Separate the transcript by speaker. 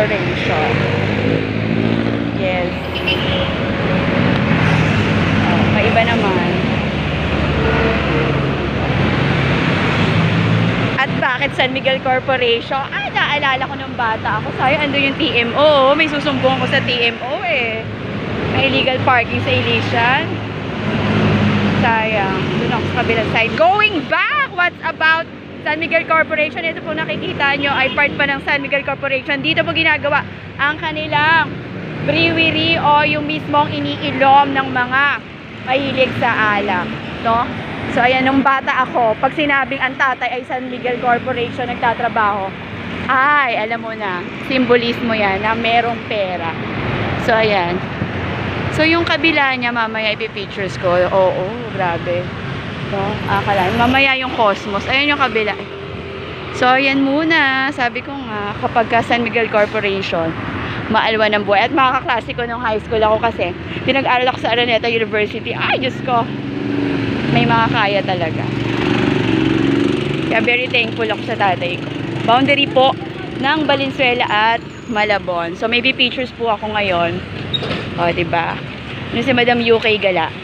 Speaker 1: Corporation. Yes. May iba naman. At bakit San Miguel Corporation? Ay, naalala ko nung bata ako. Sayang, ando yung TMO. May susumbong ko sa TMO eh. May illegal parking sa Elysian. Sayang. Doon ako sa kabilang side. Going back! What's about San Miguel Corporation? Ito po nakikita nyo ay part pa ng San Miguel Corporation. Dito po ginagawa ang kanilang brewery o yung mismong iniilom ng mga mahilig sa alak. No? So ayan, nung bata ako, pag sinabing ang tatay ay San Miguel Corporation nagtatrabaho, ay alam mo na, simbolismo yan na merong pera. So ayan. So yung kabila niya mamaya ipipictures ko. Oo, grabe. So, akala, mamaya yung Cosmos. Ayan yung kabila. So ayan muna, sabi ko nga, kapag ka San Miguel Corporation, maalwa ng buhay. At mga kaklase ko nung high school ako kasi, pinag-aral ako sa Araneta University. Ay, Diyos ko! May mga kaya talaga. Kaya very thankful ako sa tatay ko. Boundary po ng Valenzuela at Malabon. So maybe pictures po ako ngayon. O, diba? Ano si Madam UK Gala.